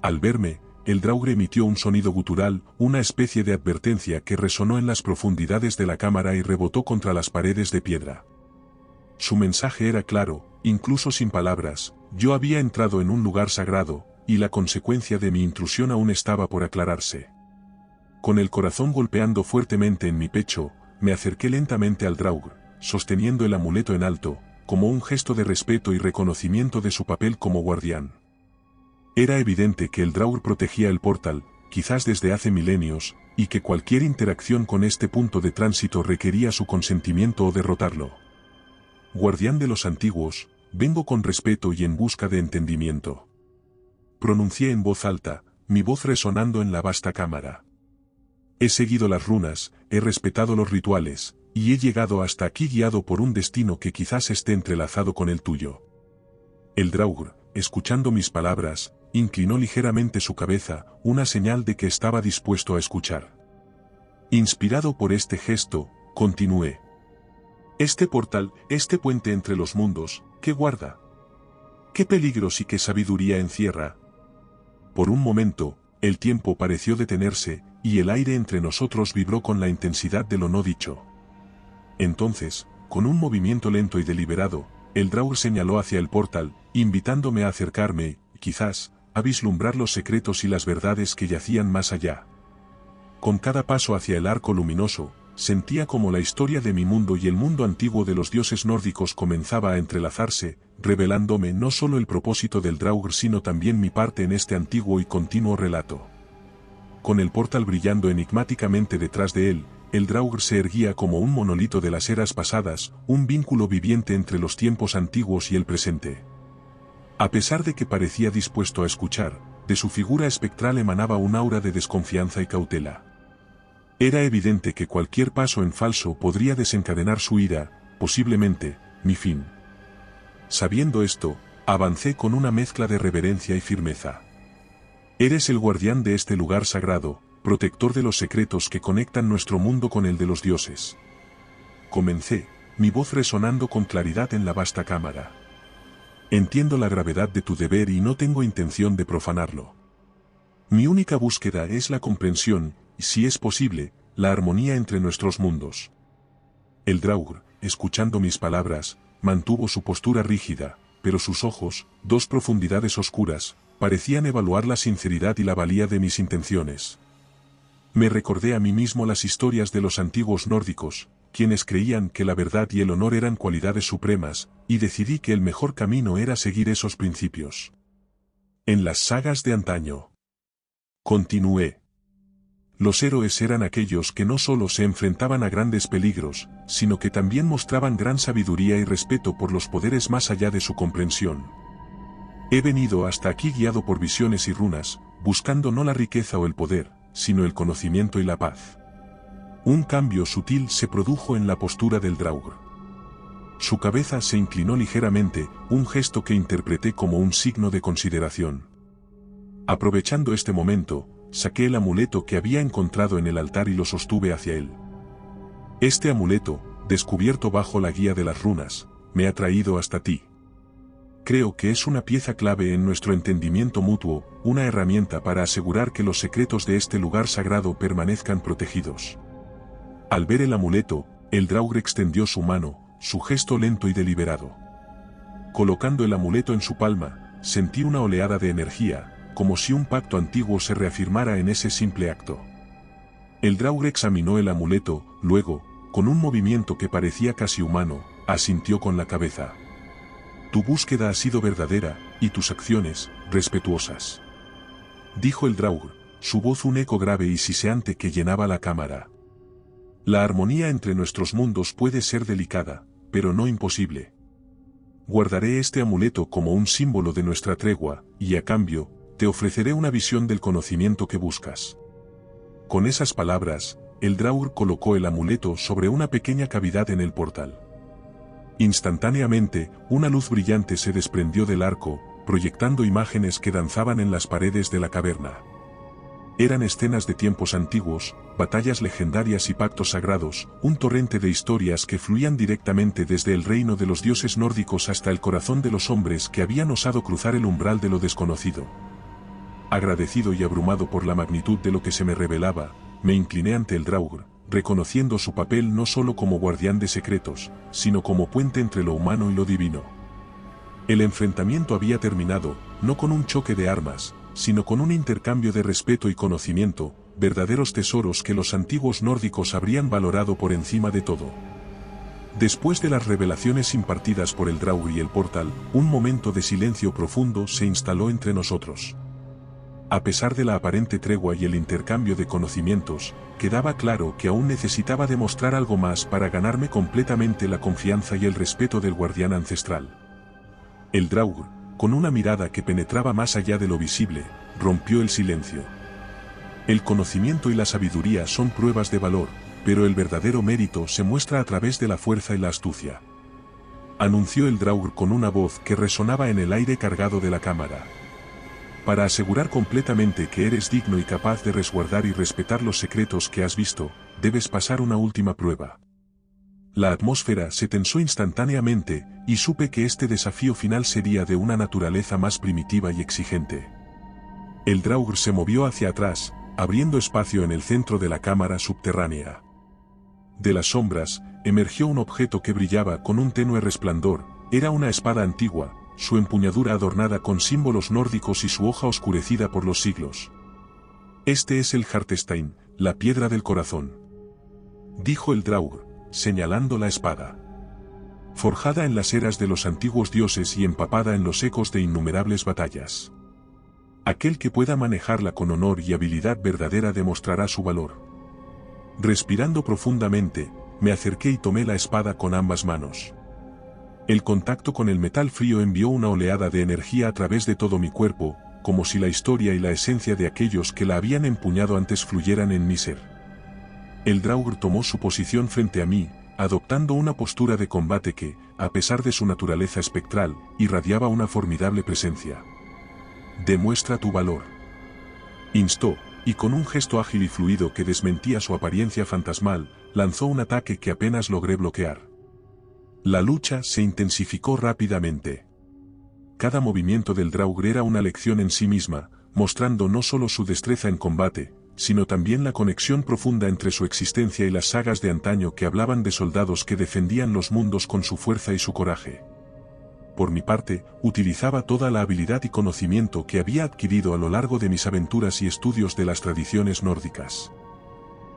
Al verme, el Draugr emitió un sonido gutural, una especie de advertencia que resonó en las profundidades de la cámara y rebotó contra las paredes de piedra. Su mensaje era claro, incluso sin palabras: yo había entrado en un lugar sagrado, y la consecuencia de mi intrusión aún estaba por aclararse. Con el corazón golpeando fuertemente en mi pecho, me acerqué lentamente al Draugr, sosteniendo el amuleto en alto, como un gesto de respeto y reconocimiento de su papel como guardián. Era evidente que el Draugr protegía el portal, quizás desde hace milenios, y que cualquier interacción con este punto de tránsito requería su consentimiento o derrotarlo. Guardián de los antiguos, vengo con respeto y en busca de entendimiento. Pronuncié en voz alta, mi voz resonando en la vasta cámara. He seguido las runas, he respetado los rituales, y he llegado hasta aquí guiado por un destino que quizás esté entrelazado con el tuyo. El Draugr, escuchando mis palabras, inclinó ligeramente su cabeza, una señal de que estaba dispuesto a escuchar. Inspirado por este gesto, continué. Este portal, este puente entre los mundos, ¿qué guarda? ¿Qué peligros y qué sabiduría encierra? Por un momento, el tiempo pareció detenerse, y el aire entre nosotros vibró con la intensidad de lo no dicho. Entonces, con un movimiento lento y deliberado, el Draugr señaló hacia el portal, invitándome a acercarme, quizás, a vislumbrar los secretos y las verdades que yacían más allá. Con cada paso hacia el arco luminoso, sentía como la historia de mi mundo y el mundo antiguo de los dioses nórdicos comenzaba a entrelazarse, revelándome no solo el propósito del Draugr sino también mi parte en este antiguo y continuo relato. Con el portal brillando enigmáticamente detrás de él, el Draugr se erguía como un monolito de las eras pasadas, un vínculo viviente entre los tiempos antiguos y el presente. A pesar de que parecía dispuesto a escuchar, de su figura espectral emanaba un aura de desconfianza y cautela. Era evidente que cualquier paso en falso podría desencadenar su ira, posiblemente, mi fin. Sabiendo esto, avancé con una mezcla de reverencia y firmeza. Eres el guardián de este lugar sagrado, protector de los secretos que conectan nuestro mundo con el de los dioses. Comencé, mi voz resonando con claridad en la vasta cámara. Entiendo la gravedad de tu deber y no tengo intención de profanarlo. Mi única búsqueda es la comprensión, y si es posible, la armonía entre nuestros mundos. El Draugr, escuchando mis palabras, mantuvo su postura rígida, pero sus ojos, dos profundidades oscuras, parecían evaluar la sinceridad y la valía de mis intenciones. Me recordé a mí mismo las historias de los antiguos nórdicos, quienes creían que la verdad y el honor eran cualidades supremas, y decidí que el mejor camino era seguir esos principios. En las sagas de antaño. Continué. Los héroes eran aquellos que no solo se enfrentaban a grandes peligros, sino que también mostraban gran sabiduría y respeto por los poderes más allá de su comprensión. He venido hasta aquí guiado por visiones y runas, buscando no la riqueza o el poder, sino el conocimiento y la paz. Un cambio sutil se produjo en la postura del Draugr. Su cabeza se inclinó ligeramente, un gesto que interpreté como un signo de consideración. Aprovechando este momento, saqué el amuleto que había encontrado en el altar y lo sostuve hacia él. Este amuleto, descubierto bajo la guía de las runas, me ha traído hasta ti. Creo que es una pieza clave en nuestro entendimiento mutuo, una herramienta para asegurar que los secretos de este lugar sagrado permanezcan protegidos. Al ver el amuleto, el Draugr extendió su mano, su gesto lento y deliberado. Colocando el amuleto en su palma, sentí una oleada de energía, como si un pacto antiguo se reafirmara en ese simple acto. El Draugr examinó el amuleto, luego, con un movimiento que parecía casi humano, asintió con la cabeza. Tu búsqueda ha sido verdadera, y tus acciones, respetuosas. Dijo el Draugr, su voz un eco grave y siseante que llenaba la cámara. La armonía entre nuestros mundos puede ser delicada, pero no imposible. Guardaré este amuleto como un símbolo de nuestra tregua, y a cambio, te ofreceré una visión del conocimiento que buscas. Con esas palabras, el Draugr colocó el amuleto sobre una pequeña cavidad en el portal. Instantáneamente, una luz brillante se desprendió del arco, proyectando imágenes que danzaban en las paredes de la caverna. Eran escenas de tiempos antiguos, batallas legendarias y pactos sagrados, un torrente de historias que fluían directamente desde el reino de los dioses nórdicos hasta el corazón de los hombres que habían osado cruzar el umbral de lo desconocido. Agradecido y abrumado por la magnitud de lo que se me revelaba, me incliné ante el Draugr, reconociendo su papel no solo como guardián de secretos, sino como puente entre lo humano y lo divino. El enfrentamiento había terminado, no con un choque de armas, sino con un intercambio de respeto y conocimiento, verdaderos tesoros que los antiguos nórdicos habrían valorado por encima de todo. Después de las revelaciones impartidas por el Draugr y el portal, un momento de silencio profundo se instaló entre nosotros. A pesar de la aparente tregua y el intercambio de conocimientos, quedaba claro que aún necesitaba demostrar algo más para ganarme completamente la confianza y el respeto del guardián ancestral. El Draugr, con una mirada que penetraba más allá de lo visible, rompió el silencio. El conocimiento y la sabiduría son pruebas de valor, pero el verdadero mérito se muestra a través de la fuerza y la astucia. Anunció el Draugr con una voz que resonaba en el aire cargado de la cámara. Para asegurar completamente que eres digno y capaz de resguardar y respetar los secretos que has visto, debes pasar una última prueba. La atmósfera se tensó instantáneamente, y supe que este desafío final sería de una naturaleza más primitiva y exigente. El Draugr se movió hacia atrás, abriendo espacio en el centro de la cámara subterránea. De las sombras, emergió un objeto que brillaba con un tenue resplandor, era una espada antigua, su empuñadura adornada con símbolos nórdicos y su hoja oscurecida por los siglos. Este es el Heartstein, la piedra del corazón. Dijo el Draugr, señalando la espada. Forjada en las eras de los antiguos dioses y empapada en los ecos de innumerables batallas. Aquel que pueda manejarla con honor y habilidad verdadera demostrará su valor. Respirando profundamente, me acerqué y tomé la espada con ambas manos. El contacto con el metal frío envió una oleada de energía a través de todo mi cuerpo, como si la historia y la esencia de aquellos que la habían empuñado antes fluyeran en mi ser. El Draugr tomó su posición frente a mí, adoptando una postura de combate que, a pesar de su naturaleza espectral, irradiaba una formidable presencia. Demuestra tu valor. Instó, y con un gesto ágil y fluido que desmentía su apariencia fantasmal, lanzó un ataque que apenas logré bloquear. La lucha se intensificó rápidamente. Cada movimiento del Draugr era una lección en sí misma, mostrando no solo su destreza en combate, sino también la conexión profunda entre su existencia y las sagas de antaño que hablaban de soldados que defendían los mundos con su fuerza y su coraje. Por mi parte, utilizaba toda la habilidad y conocimiento que había adquirido a lo largo de mis aventuras y estudios de las tradiciones nórdicas.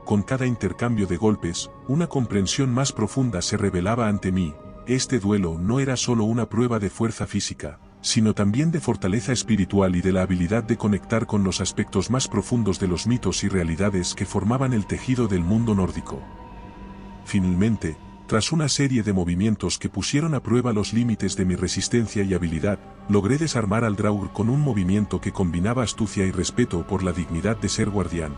Con cada intercambio de golpes, una comprensión más profunda se revelaba ante mí. Este duelo no era solo una prueba de fuerza física, sino también de fortaleza espiritual y de la habilidad de conectar con los aspectos más profundos de los mitos y realidades que formaban el tejido del mundo nórdico. Finalmente, tras una serie de movimientos que pusieron a prueba los límites de mi resistencia y habilidad, logré desarmar al Draugr con un movimiento que combinaba astucia y respeto por la dignidad de ser guardián.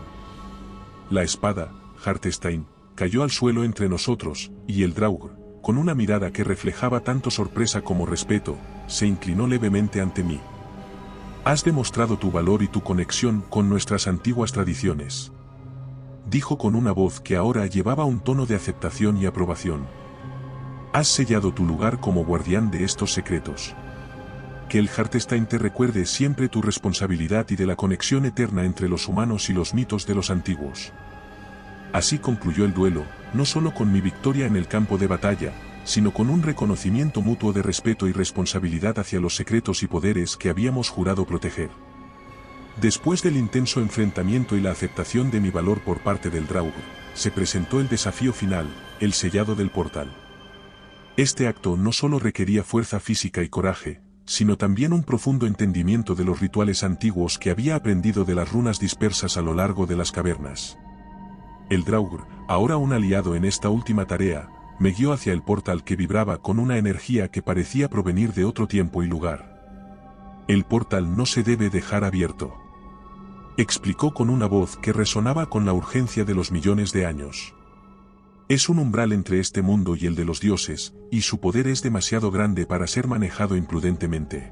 La espada, Heartstein, cayó al suelo entre nosotros, y el Draugr, con una mirada que reflejaba tanto sorpresa como respeto, se inclinó levemente ante mí. Has demostrado tu valor y tu conexión con nuestras antiguas tradiciones. dijo con una voz que ahora llevaba un tono de aceptación y aprobación. Has sellado tu lugar como guardián de estos secretos. Que el Heartstein te recuerde siempre tu responsabilidad y de la conexión eterna entre los humanos y los mitos de los antiguos. Así concluyó el duelo, no solo con mi victoria en el campo de batalla, sino con un reconocimiento mutuo de respeto y responsabilidad hacia los secretos y poderes que habíamos jurado proteger. Después del intenso enfrentamiento y la aceptación de mi valor por parte del Draugr, se presentó el desafío final, el sellado del portal. Este acto no solo requería fuerza física y coraje, sino también un profundo entendimiento de los rituales antiguos que había aprendido de las runas dispersas a lo largo de las cavernas. El Draugr, ahora un aliado en esta última tarea, me guió hacia el portal que vibraba con una energía que parecía provenir de otro tiempo y lugar. El portal no se debe dejar abierto, explicó con una voz que resonaba con la urgencia de los millones de años. Es un umbral entre este mundo y el de los dioses, y su poder es demasiado grande para ser manejado imprudentemente.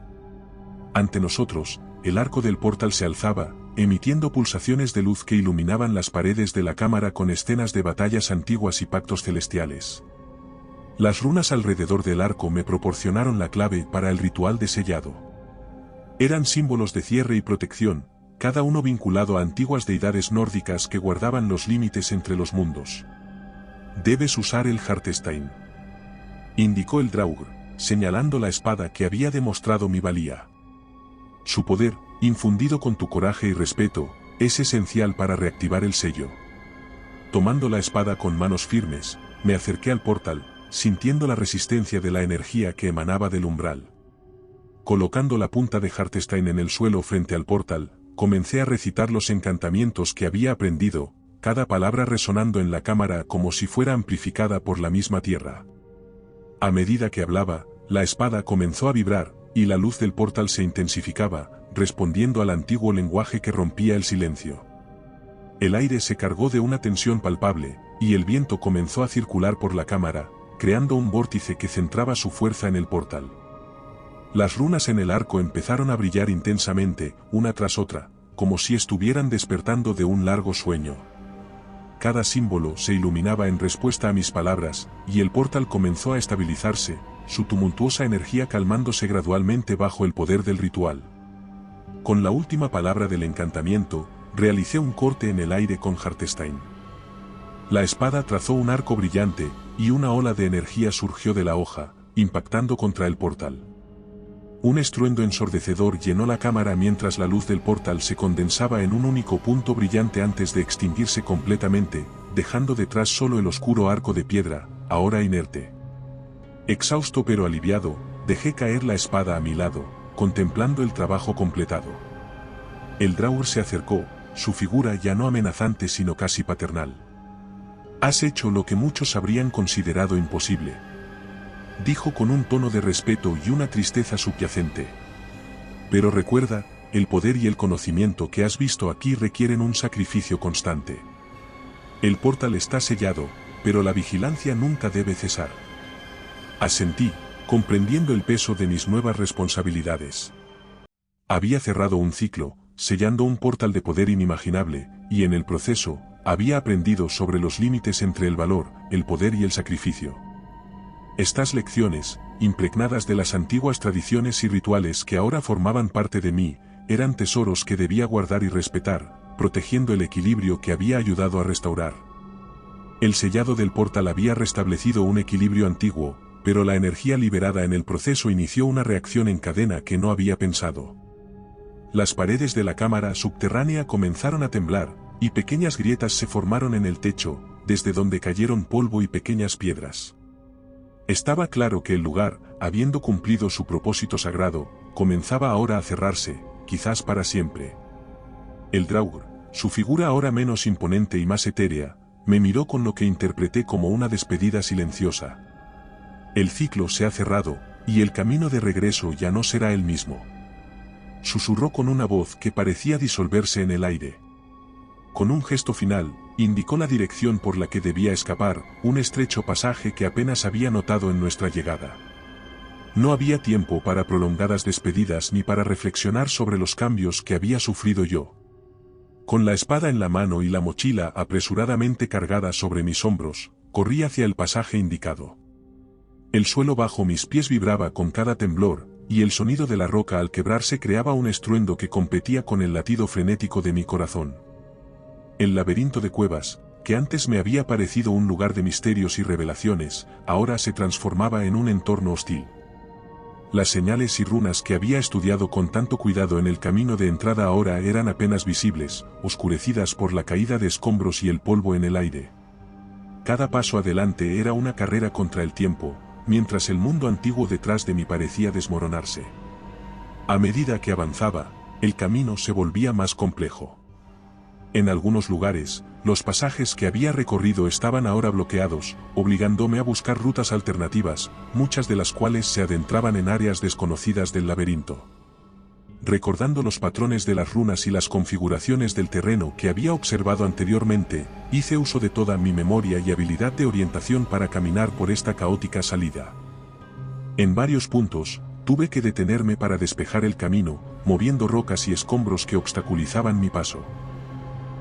Ante nosotros, el arco del portal se alzaba, emitiendo pulsaciones de luz que iluminaban las paredes de la cámara con escenas de batallas antiguas y pactos celestiales. Las runas alrededor del arco me proporcionaron la clave para el ritual de sellado. Eran símbolos de cierre y protección, cada uno vinculado a antiguas deidades nórdicas que guardaban los límites entre los mundos. Debes usar el Heartstein, indicó el Draugr, señalando la espada que había demostrado mi valía. Su poder, infundido con tu coraje y respeto, es esencial para reactivar el sello. Tomando la espada con manos firmes, me acerqué al portal, sintiendo la resistencia de la energía que emanaba del umbral. Colocando la punta de Heartstein en el suelo frente al portal, comencé a recitar los encantamientos que había aprendido, cada palabra resonando en la cámara como si fuera amplificada por la misma tierra. A medida que hablaba, la espada comenzó a vibrar, y la luz del portal se intensificaba, respondiendo al antiguo lenguaje que rompía el silencio. El aire se cargó de una tensión palpable, y el viento comenzó a circular por la cámara, creando un vórtice que centraba su fuerza en el portal. Las runas en el arco empezaron a brillar intensamente, una tras otra, como si estuvieran despertando de un largo sueño. Cada símbolo se iluminaba en respuesta a mis palabras, y el portal comenzó a estabilizarse, su tumultuosa energía calmándose gradualmente bajo el poder del ritual. Con la última palabra del encantamiento, realicé un corte en el aire con Heartstein. La espada trazó un arco brillante, y una ola de energía surgió de la hoja, impactando contra el portal. Un estruendo ensordecedor llenó la cámara mientras la luz del portal se condensaba en un único punto brillante antes de extinguirse completamente, dejando detrás solo el oscuro arco de piedra, ahora inerte. Exhausto pero aliviado, dejé caer la espada a mi lado, contemplando el trabajo completado. El Draugr se acercó, su figura ya no amenazante sino casi paternal. Has hecho lo que muchos habrían considerado imposible, dijo con un tono de respeto y una tristeza subyacente. Pero recuerda, el poder y el conocimiento que has visto aquí requieren un sacrificio constante. El portal está sellado, pero la vigilancia nunca debe cesar. Asentí, comprendiendo el peso de mis nuevas responsabilidades. Había cerrado un ciclo, sellando un portal de poder inimaginable, y en el proceso, había aprendido sobre los límites entre el valor, el poder y el sacrificio. Estas lecciones, impregnadas de las antiguas tradiciones y rituales que ahora formaban parte de mí, eran tesoros que debía guardar y respetar, protegiendo el equilibrio que había ayudado a restaurar. El sellado del portal había restablecido un equilibrio antiguo, pero la energía liberada en el proceso inició una reacción en cadena que no había pensado. Las paredes de la cámara subterránea comenzaron a temblar, y pequeñas grietas se formaron en el techo, desde donde cayeron polvo y pequeñas piedras. Estaba claro que el lugar, habiendo cumplido su propósito sagrado, comenzaba ahora a cerrarse, quizás para siempre. El Draugr, su figura ahora menos imponente y más etérea, me miró con lo que interpreté como una despedida silenciosa. El ciclo se ha cerrado, y el camino de regreso ya no será el mismo. Susurró con una voz que parecía disolverse en el aire. Con un gesto final, indicó la dirección por la que debía escapar, un estrecho pasaje que apenas había notado en nuestra llegada. No había tiempo para prolongadas despedidas ni para reflexionar sobre los cambios que había sufrido yo. Con la espada en la mano y la mochila apresuradamente cargada sobre mis hombros, corrí hacia el pasaje indicado. El suelo bajo mis pies vibraba con cada temblor, y el sonido de la roca al quebrarse creaba un estruendo que competía con el latido frenético de mi corazón. El laberinto de cuevas, que antes me había parecido un lugar de misterios y revelaciones, ahora se transformaba en un entorno hostil. Las señales y runas que había estudiado con tanto cuidado en el camino de entrada ahora eran apenas visibles, oscurecidas por la caída de escombros y el polvo en el aire. Cada paso adelante era una carrera contra el tiempo, mientras el mundo antiguo detrás de mí parecía desmoronarse. A medida que avanzaba, el camino se volvía más complejo. En algunos lugares, los pasajes que había recorrido estaban ahora bloqueados, obligándome a buscar rutas alternativas, muchas de las cuales se adentraban en áreas desconocidas del laberinto. Recordando los patrones de las runas y las configuraciones del terreno que había observado anteriormente, hice uso de toda mi memoria y habilidad de orientación para caminar por esta caótica salida. En varios puntos, tuve que detenerme para despejar el camino, moviendo rocas y escombros que obstaculizaban mi paso.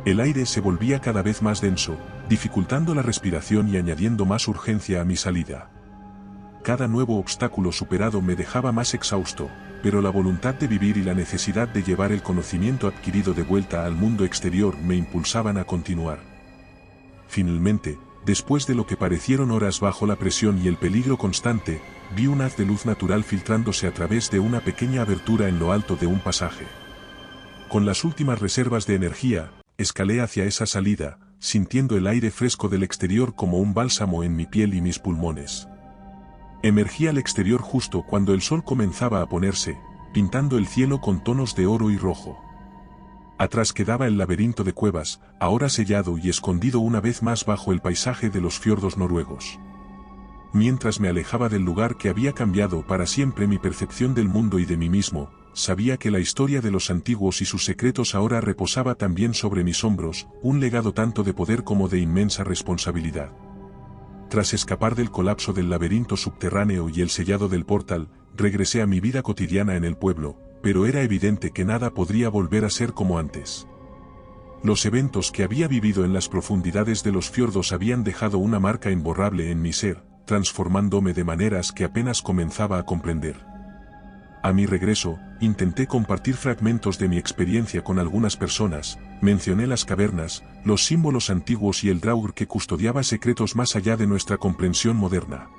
El aire se volvía cada vez más denso, dificultando la respiración y añadiendo más urgencia a mi salida. Cada nuevo obstáculo superado me dejaba más exhausto, pero la voluntad de vivir y la necesidad de llevar el conocimiento adquirido de vuelta al mundo exterior me impulsaban a continuar. Finalmente, después de lo que parecieron horas bajo la presión y el peligro constante, vi un haz de luz natural filtrándose a través de una pequeña abertura en lo alto de un pasaje. Con las últimas reservas de energía, escalé hacia esa salida, sintiendo el aire fresco del exterior como un bálsamo en mi piel y mis pulmones. Emergí al exterior justo cuando el sol comenzaba a ponerse, pintando el cielo con tonos de oro y rojo. Atrás quedaba el laberinto de cuevas, ahora sellado y escondido una vez más bajo el paisaje de los fiordos noruegos. Mientras me alejaba del lugar que había cambiado para siempre mi percepción del mundo y de mí mismo, sabía que la historia de los antiguos y sus secretos ahora reposaba también sobre mis hombros, un legado tanto de poder como de inmensa responsabilidad. Tras escapar del colapso del laberinto subterráneo y el sellado del portal, regresé a mi vida cotidiana en el pueblo, pero era evidente que nada podría volver a ser como antes. Los eventos que había vivido en las profundidades de los fiordos habían dejado una marca imborrable en mi ser, transformándome de maneras que apenas comenzaba a comprender. A mi regreso, intenté compartir fragmentos de mi experiencia con algunas personas, mencioné las cavernas, los símbolos antiguos y el Draugr que custodiaba secretos más allá de nuestra comprensión moderna.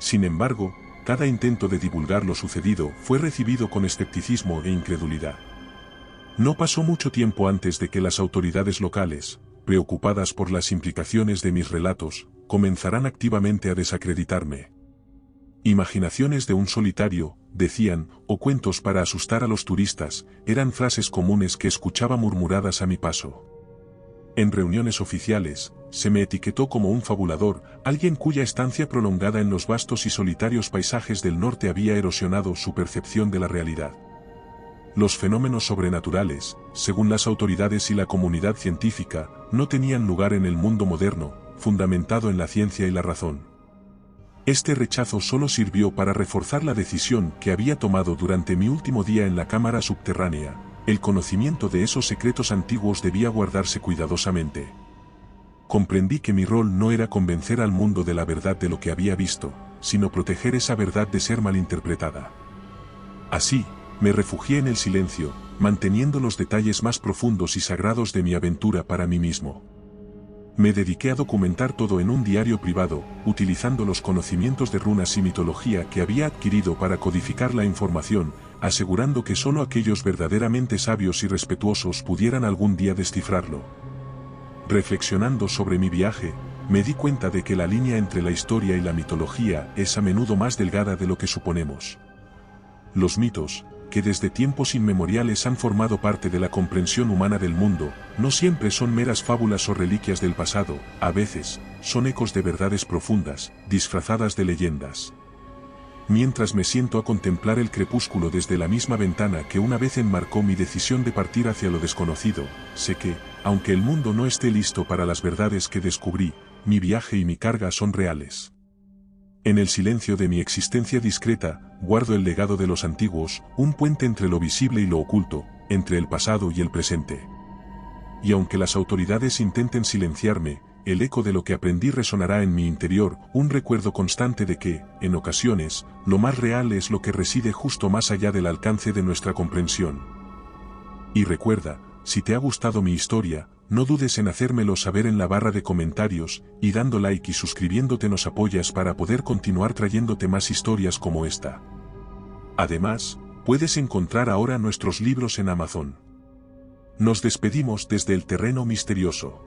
Sin embargo, cada intento de divulgar lo sucedido fue recibido con escepticismo e incredulidad. No pasó mucho tiempo antes de que las autoridades locales, preocupadas por las implicaciones de mis relatos, comenzaran activamente a desacreditarme. Imaginaciones de un solitario, decían, o cuentos para asustar a los turistas, eran frases comunes que escuchaba murmuradas a mi paso. En reuniones oficiales, se me etiquetó como un fabulador, alguien cuya estancia prolongada en los vastos y solitarios paisajes del norte había erosionado su percepción de la realidad. Los fenómenos sobrenaturales, según las autoridades y la comunidad científica, no tenían lugar en el mundo moderno, fundamentado en la ciencia y la razón. Este rechazo solo sirvió para reforzar la decisión que había tomado durante mi último día en la cámara subterránea. El conocimiento de esos secretos antiguos debía guardarse cuidadosamente. Comprendí que mi rol no era convencer al mundo de la verdad de lo que había visto, sino proteger esa verdad de ser malinterpretada. Así, me refugié en el silencio, manteniendo los detalles más profundos y sagrados de mi aventura para mí mismo. Me dediqué a documentar todo en un diario privado, utilizando los conocimientos de runas y mitología que había adquirido para codificar la información, asegurando que solo aquellos verdaderamente sabios y respetuosos pudieran algún día descifrarlo. Reflexionando sobre mi viaje, me di cuenta de que la línea entre la historia y la mitología es a menudo más delgada de lo que suponemos. Los mitos, que desde tiempos inmemoriales han formado parte de la comprensión humana del mundo, no siempre son meras fábulas o reliquias del pasado, a veces, son ecos de verdades profundas, disfrazadas de leyendas. Mientras me siento a contemplar el crepúsculo desde la misma ventana que una vez enmarcó mi decisión de partir hacia lo desconocido, sé que, aunque el mundo no esté listo para las verdades que descubrí, mi viaje y mi carga son reales. En el silencio de mi existencia discreta, guardo el legado de los antiguos, un puente entre lo visible y lo oculto, entre el pasado y el presente. y aunque las autoridades intenten silenciarme, el eco de lo que aprendí resonará en mi interior, un recuerdo constante de que, en ocasiones, lo más real es lo que reside justo más allá del alcance de nuestra comprensión. Y recuerda, si te ha gustado mi historia, no dudes en hacérmelo saber en la barra de comentarios, y dando like y suscribiéndote nos apoyas para poder continuar trayéndote más historias como esta. Además, puedes encontrar ahora nuestros libros en Amazon. Nos despedimos desde el terreno misterioso.